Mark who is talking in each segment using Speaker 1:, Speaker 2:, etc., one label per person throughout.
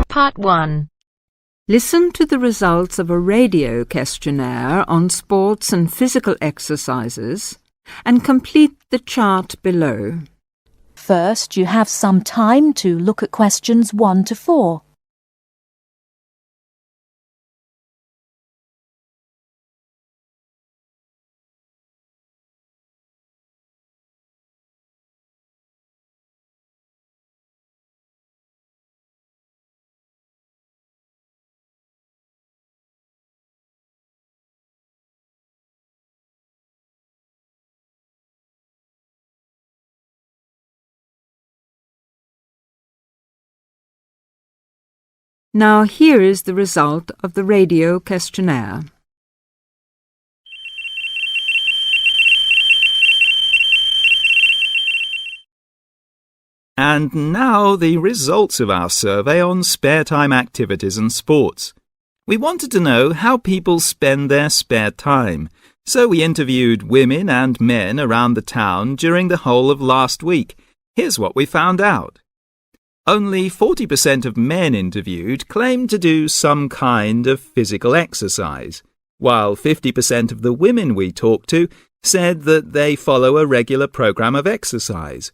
Speaker 1: Part 1.
Speaker 2: Listen to the results of a radio questionnaire on sports and physical exercises and complete the chart below.
Speaker 3: First, you have some time to look at questions 1 to 4.
Speaker 2: Now here is the result of the radio questionnaire.
Speaker 4: And now the results of our survey on spare time activities and sports. We wanted to know how people spend their spare time, so we interviewed women and men around the town during the whole of last week. Here's what we found out. Only 40% of men interviewed claimed to do some kind of physical exercise, while 50% of the women we talked to said that they follow a regular program of exercise.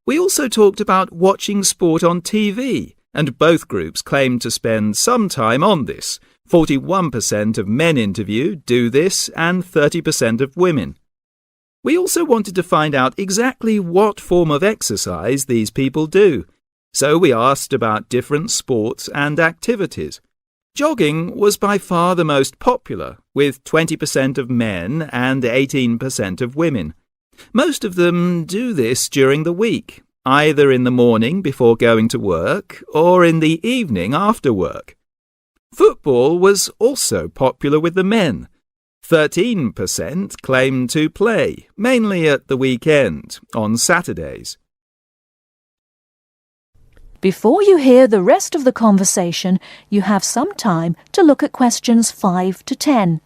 Speaker 4: We also talked about watching sport on TV, and both groups claimed to spend some time on this. 41% of men interviewed do this and 30% of women. We also wanted to find out exactly what form of exercise these people do. So we asked about different sports and activities. Jogging was by far the most popular, with 20% of men and 18% of women. Most of them do this during the week, either in the morning before going to work or in the evening after work. Football was also popular with the men. 13% claimed to play, mainly at the weekend, on Saturdays.
Speaker 3: Before you hear the rest of the conversation, you have some time to look at questions 5 to 10.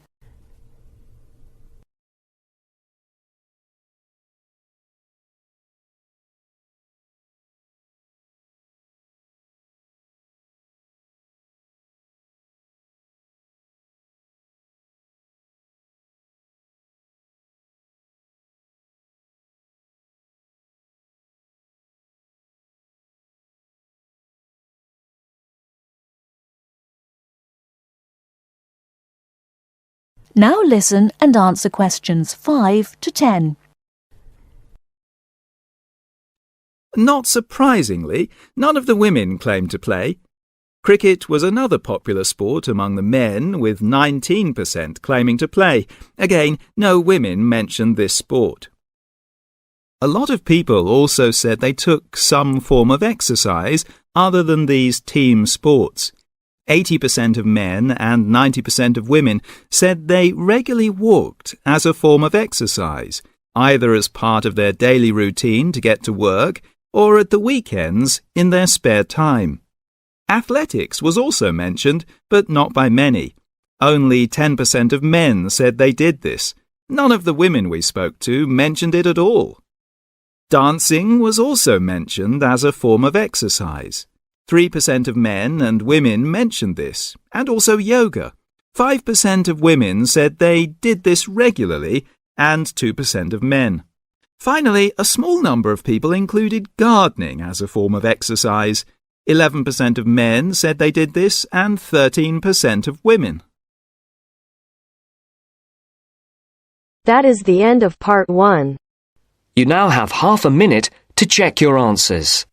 Speaker 3: Now listen and answer questions 5 to 10.
Speaker 4: Not surprisingly, none of the women claimed to play. Cricket was another popular sport among the men, with 19% claiming to play. Again, no women mentioned this sport. A lot of people also said they took some form of exercise other than these team sports. 80% of men and 90% of women said they regularly walked as a form of exercise, either as part of their daily routine to get to work or at the weekends in their spare time. Athletics was also mentioned, but not by many. Only 10% of men said they did this. None of the women we spoke to mentioned it at all. Dancing was also mentioned as a form of exercise. 3% of men and women mentioned this, and also yoga. 5% of women said they did this regularly, and 2% of men. Finally, a small number of people included gardening as a form of exercise. 11% of men said they did this, and 13% of women.
Speaker 1: That is the end of part 1.
Speaker 5: You now have half a minute to check your answers.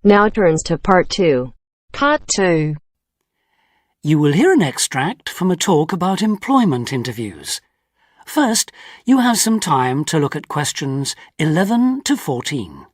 Speaker 1: Now turns to part 2.
Speaker 6: Part 2. You will hear an extract from a talk about employment interviews. First, you have some time to look at questions 11 to 14.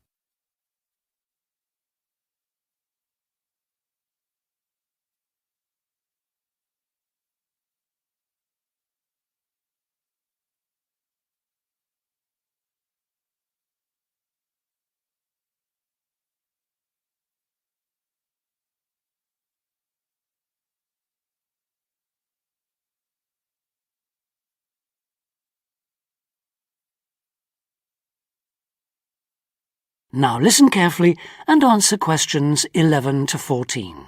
Speaker 6: Now listen carefully and answer questions 11 to 14.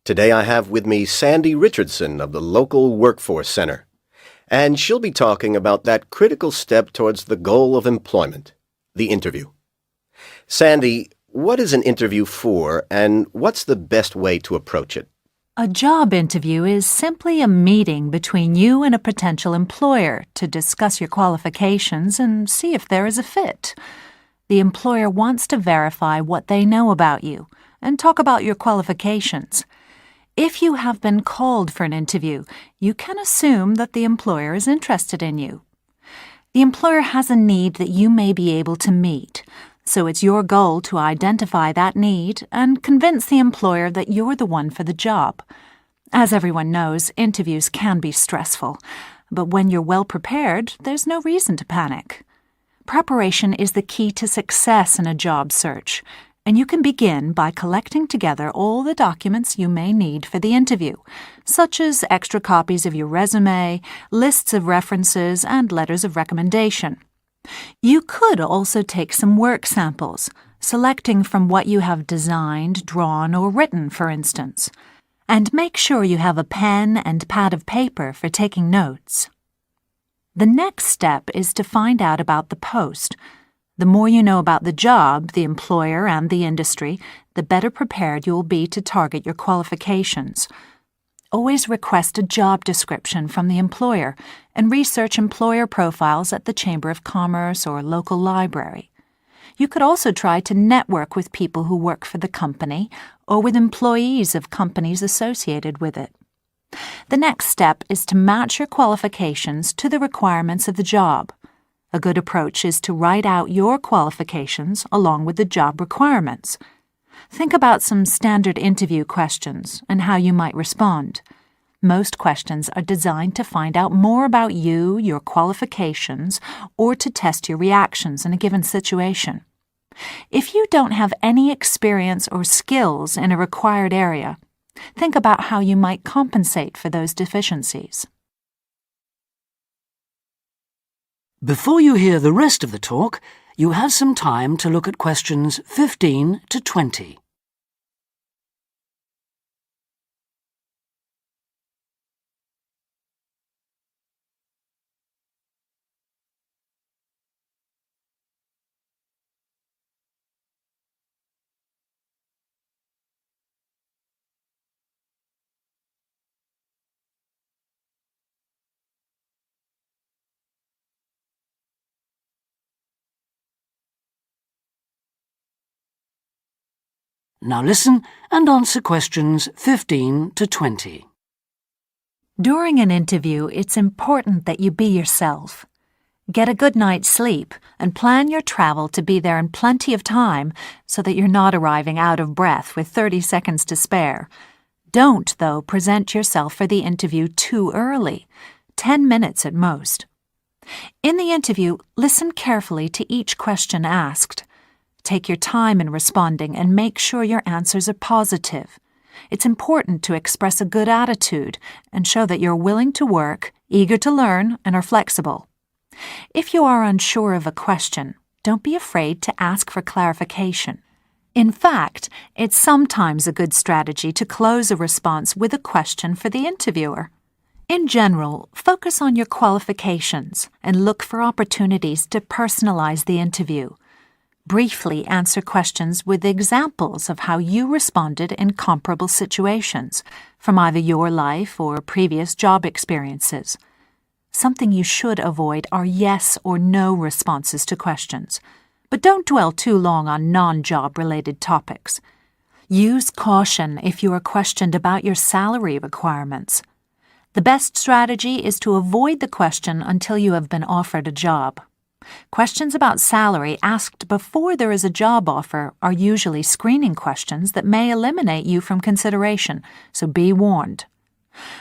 Speaker 7: Today I have with me Sandy Richardson of the local Workforce Center, and she'll be talking about that critical step towards the goal of employment, the interview. Sandy, what is an interview for, and what's the best way to approach it?
Speaker 3: A job interview is simply a meeting between you and a potential employer to discuss your qualifications and see if there is a fit. The employer wants to verify what they know about you and talk about your qualifications. If you have been called for an interview, you can assume that the employer is interested in you. The employer has a need that you may be able to meet, so it's your goal to identify that need and convince the employer that you're the one for the job. As everyone knows, interviews can be stressful, but when you're well prepared, there's no reason to panic. Preparation is the key to success in a job search, and you can begin by collecting together all the documents you may need for the interview, such as extra copies of your resume, lists of references, and letters of recommendation. You could also take some work samples, selecting from what you have designed, drawn, or written, for instance. And make sure you have a pen and pad of paper for taking notes. The next step is to find out about the post. The more you know about the job, the employer, and the industry, the better prepared you will be to target your qualifications. Always request a job description from the employer and research employer profiles at the Chamber of Commerce or local library. You could also try to network with people who work for the company or with employees of companies associated with it. The next step is to match your qualifications to the requirements of the job. A good approach is to write out your qualifications along with the job requirements. Think about some standard interview questions and how you might respond. Most questions are designed to find out more about you, your qualifications, or to test your reactions in a given situation. If you don't have any experience or skills in a required area, think about how you might compensate for those deficiencies.
Speaker 6: Before you hear the rest of the talk, you have some time to look at questions 15 to 20. Now listen and answer questions 15 to 20.
Speaker 3: During an interview, it's important that you be yourself. Get a good night's sleep and plan your travel to be there in plenty of time so that you're not arriving out of breath with 30 seconds to spare. Don't, though, present yourself for the interview too early, 10 minutes at most. In the interview, listen carefully to each question asked. Take your time in responding and make sure your answers are positive. It's important to express a good attitude and show that you're willing to work, eager to learn, and are flexible. If you are unsure of a question, don't be afraid to ask for clarification. In fact, it's sometimes a good strategy to close a response with a question for the interviewer. In general, focus on your qualifications and look for opportunities to personalize the interview. Briefly answer questions with examples of how you responded in comparable situations, from either your life or previous job experiences. Something you should avoid are yes or no responses to questions, but don't dwell too long on non-job related topics. Use caution if you are questioned about your salary requirements. The best strategy is to avoid the question until you have been offered a job. Questions about salary asked before there is a job offer are usually screening questions that may eliminate you from consideration, so be warned.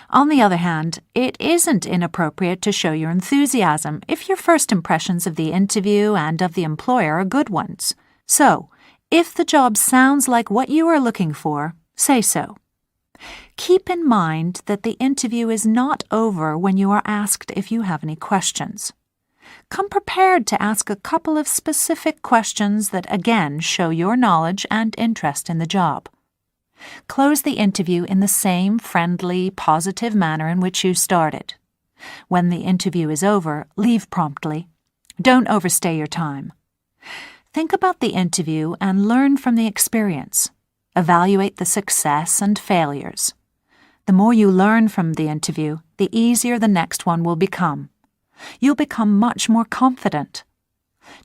Speaker 3: On the other hand, it isn't inappropriate to show your enthusiasm if your first impressions of the interview and of the employer are good ones. So, if the job sounds like what you are looking for, say so. Keep in mind that the interview is not over when you are asked if you have any questions. Come prepared to ask a couple of specific questions that again show your knowledge and interest in the job. Close the interview in the same friendly, positive manner in which you started. When the interview is over, leave promptly. Don't overstay your time. Think about the interview and learn from the experience. Evaluate the success and failures. The more you learn from the interview, the easier the next one will become. You'll become much more confident.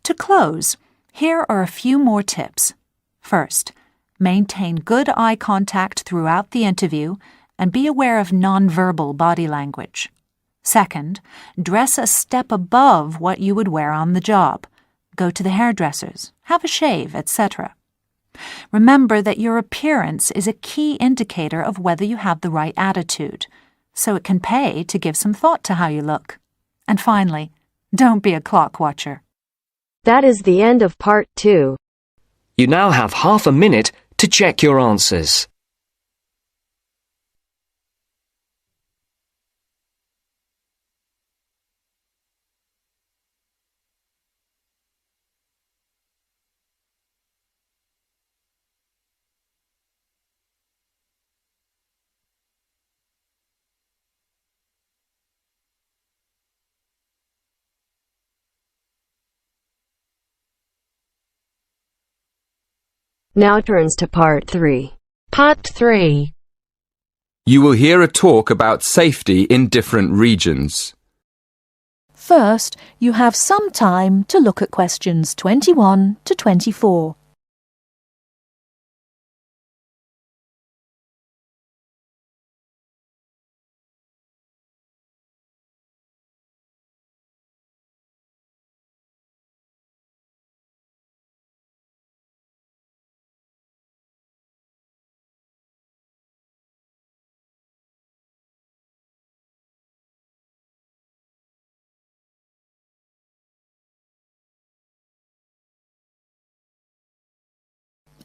Speaker 3: To close, here are a few more tips. First, maintain good eye contact throughout the interview and be aware of nonverbal body language. Second, dress a step above what you would wear on the job. Go to the hairdressers, have a shave, etc. Remember that your appearance is a key indicator of whether you have the right attitude, so it can pay to give some thought to how you look. And finally, don't be a clock watcher.
Speaker 1: That is the end of part 2.
Speaker 5: You now have half a minute to check your answers.
Speaker 1: Now turns to part 3.
Speaker 8: Part 3.
Speaker 9: You will hear a talk about safety in different regions.
Speaker 8: First, you have some time to look at questions 21 to 24.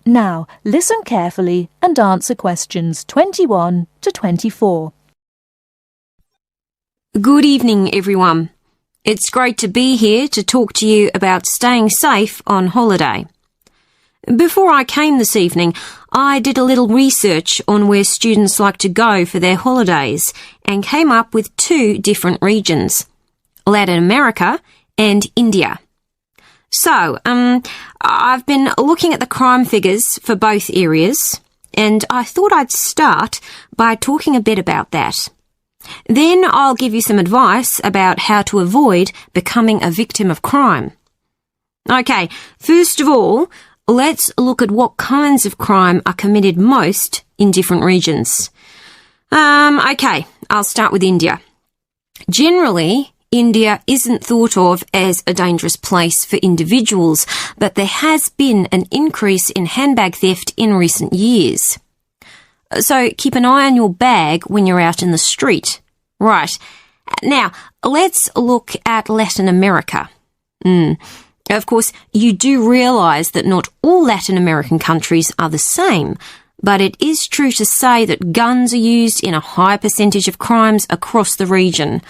Speaker 8: Now, listen carefully and answer questions 21 to 24.
Speaker 10: Good evening, everyone. It's great to be here to talk to you about staying safe on holiday. Before I came this evening, I did a little research on where students like to go for their holidays and came up with 2 different regions, Latin America and India. So, I've been looking at the crime figures for both areas, and I thought I'd start by talking a bit about that. Then I'll give you some advice about how to avoid becoming a victim of crime. Okay, first of all, let's look at what kinds of crime are committed most in different regions. Okay, I'll start with India. Generally, India isn't thought of as a dangerous place for individuals, but there has been an increase in handbag theft in recent years. So keep an eye on your bag when you're out in the street. Right. Now, let's look at Latin America. Of course, you do realise that not all Latin American countries are the same, but it is true to say that guns are used in a high percentage of crimes across the region.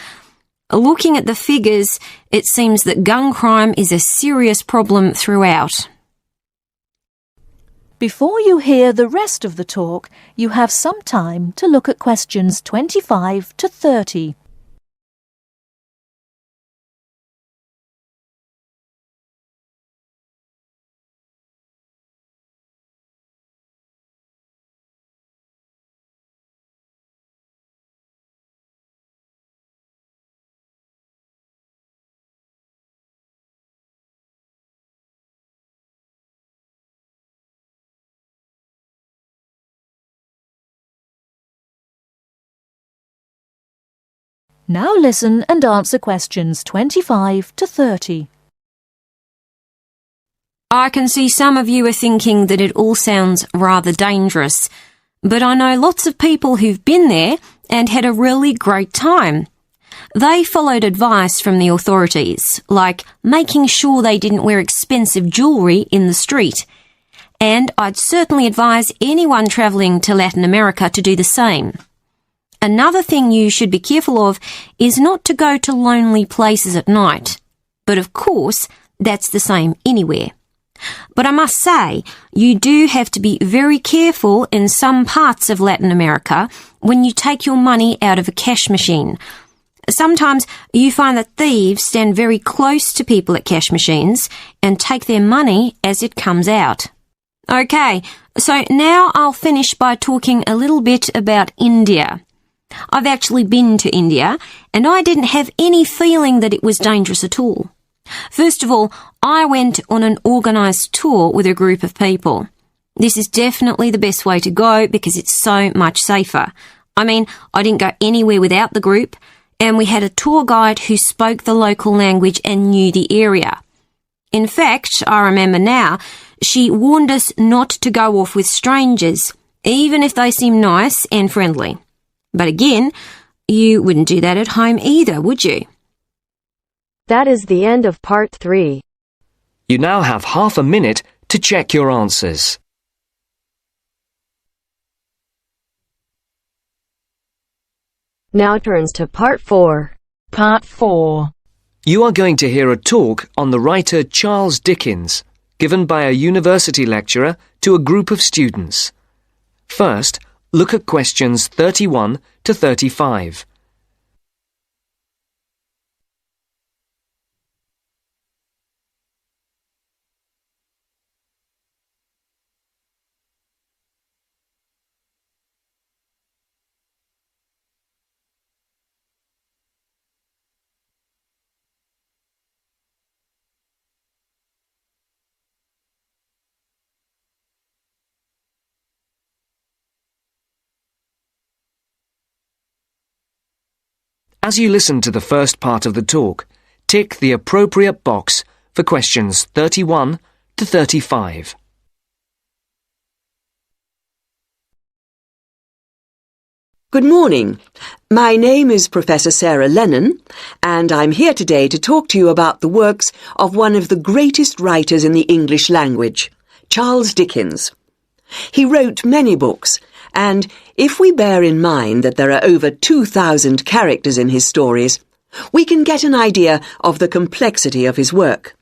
Speaker 10: Looking at the figures, it seems that gun crime is a serious problem throughout.
Speaker 8: Before you hear the rest of the talk, you have some time to look at questions 25 to 30. Now listen and answer questions 25 to 30.
Speaker 10: I can see some of you are thinking that it all sounds rather dangerous, but I know lots of people who've been there and had a really great time. They followed advice from the authorities, like making sure they didn't wear expensive jewellery in the street. And I'd certainly advise anyone travelling to Latin America to do the same. Another thing you should be careful of is not to go to lonely places at night. But of course, that's the same anywhere. But I must say, you do have to be very careful in some parts of Latin America when you take your money out of a cash machine. Sometimes you find that thieves stand very close to people at cash machines and take their money as it comes out. Okay, so now I'll finish by talking a little bit about India. I've actually been to India, and I didn't have any feeling that it was dangerous at all. First of all, I went on an organised tour with a group of people. This is definitely the best way to go because it's so much safer. I mean, I didn't go anywhere without the group, and we had a tour guide who spoke the local language and knew the area. In fact, I remember now, she warned us not to go off with strangers, even if they seem nice and friendly. But again, you wouldn't do that at home either, would you?
Speaker 1: That is the end of part 3.
Speaker 5: You now have half a minute to check your answers.
Speaker 1: Now turns to part 4.
Speaker 3: Part 4.
Speaker 5: You are going to hear a talk on the writer Charles Dickens, given by a university lecturer to a group of students. First, look at questions 31 to 35. As you listen to the first part of the talk, tick the appropriate box for questions 31 to 35.
Speaker 11: Good morning. My name is Professor Sarah Lennon, and I'm here today to talk to you about the works of one of the greatest writers in the English language, Charles Dickens. He wrote many books, and if we bear in mind that there are over 2,000 characters in his stories, we can get an idea of the complexity of his work.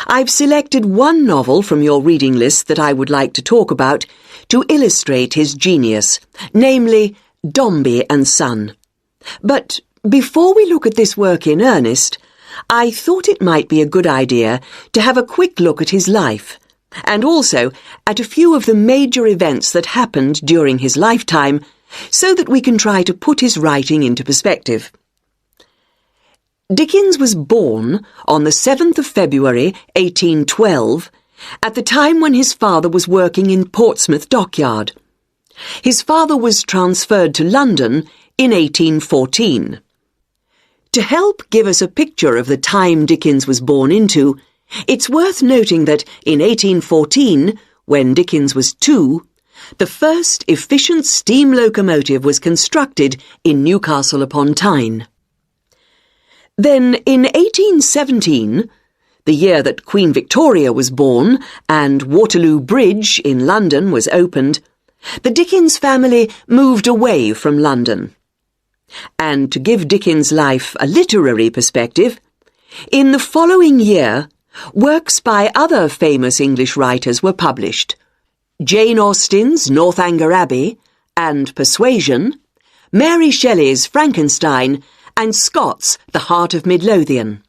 Speaker 11: I've selected one novel from your reading list that I would like to talk about to illustrate his genius, namely Dombey and Son. But before we look at this work in earnest, I thought it might be a good idea to have a quick look at his life, and also at a few of the major events that happened during his lifetime, so that we can try to put his writing into perspective. Dickens was born on the 7th of February 1812, at the time when his father was working in Portsmouth Dockyard. His father was transferred to London in 1814. To help give us a picture of the time Dickens was born into, it's worth noting that in 1814, when Dickens was 2, the first efficient steam locomotive was constructed in Newcastle upon Tyne. Then in 1817, the year that Queen Victoria was born and Waterloo Bridge in London was opened, the Dickens family moved away from London. And to give Dickens' life a literary perspective, in the following year, works by other famous English writers were published: Jane Austen's Northanger Abbey and Persuasion, Mary Shelley's Frankenstein, and Scott's The Heart of Midlothian.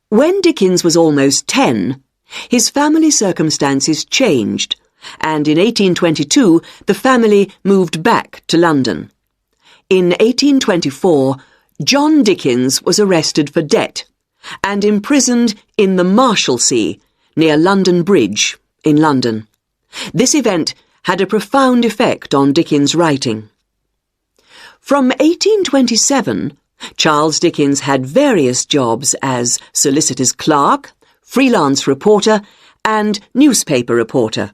Speaker 11: When Dickens was almost 10, his family circumstances changed, and in 1822 the family moved back to London. In 1824, John Dickens was arrested for debt and imprisoned in the Marshalsea, near London Bridge, in London. This event had a profound effect on Dickens' writing. From 1827, Charles Dickens had various jobs as solicitor's clerk, freelance reporter, and newspaper reporter.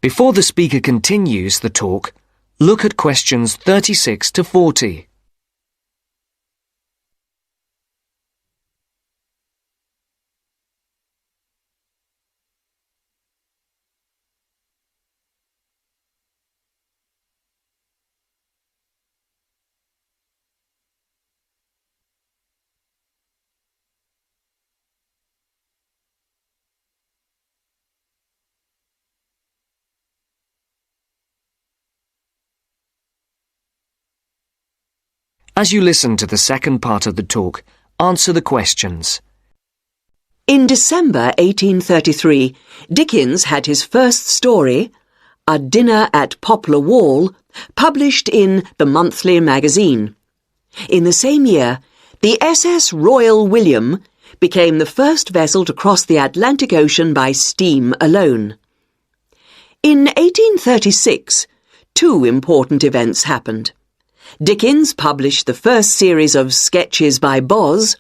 Speaker 5: Before the speaker continues the talk, look at questions 36 to 40. As you listen to the second part of the talk, answer the questions.
Speaker 11: In December 1833, Dickens had his first story, A Dinner at Poplar Wall, published in the Monthly Magazine. In the same year, the SS Royal William became the first vessel to cross the Atlantic Ocean by steam alone. In 1836, two important events happened. Dickens published the first series of sketches by Boz,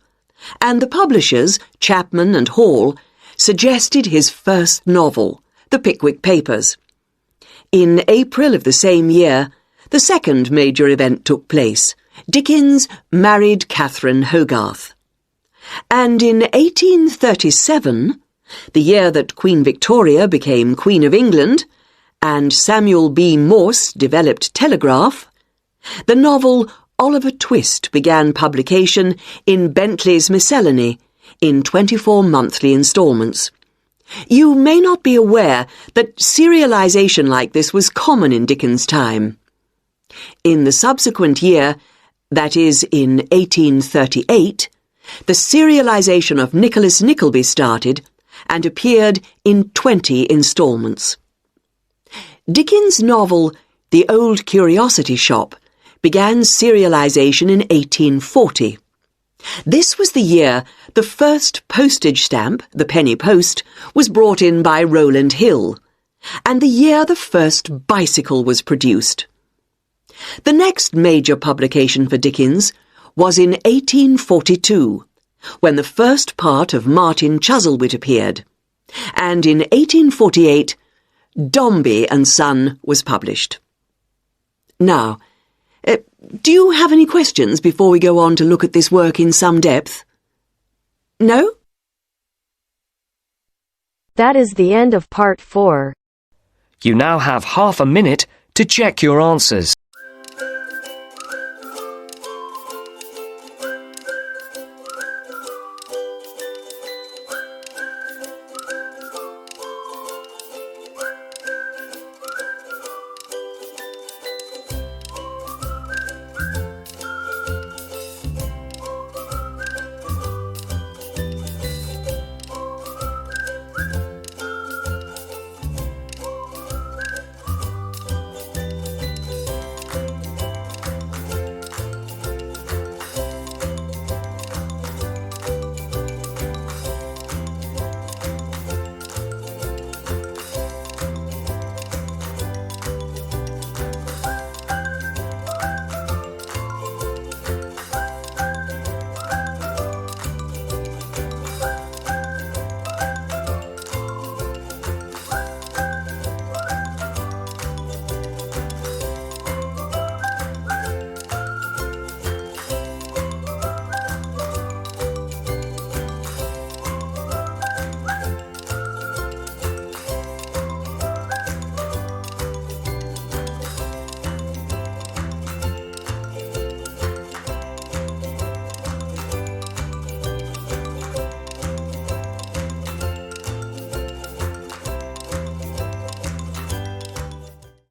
Speaker 11: and the publishers, Chapman and Hall, suggested his first novel, The Pickwick Papers. In April of the same year, the second major event took place. Dickens married Catherine Hogarth. And in 1837, the year that Queen Victoria became Queen of England, and Samuel B. Morse developed telegraph, the novel Oliver Twist began publication in Bentley's Miscellany in 24 monthly instalments. You may not be aware that serialization like this was common in Dickens' time. In the subsequent year, that is in 1838, the serialization of Nicholas Nickleby started and appeared in 20 instalments. Dickens' novel The Old Curiosity Shop began serialization in 1840. This was the year the first postage stamp, the penny post, was brought in by Rowland Hill, and the year the first bicycle was produced. The next major publication for Dickens was in 1842, when the first part of Martin Chuzzlewit appeared, and in 1848, Dombey and Son was published. Now, do you have any questions before we go on to look at this work in some depth? No?
Speaker 1: That is the end of part 4.
Speaker 5: You now have half a minute to check your answers.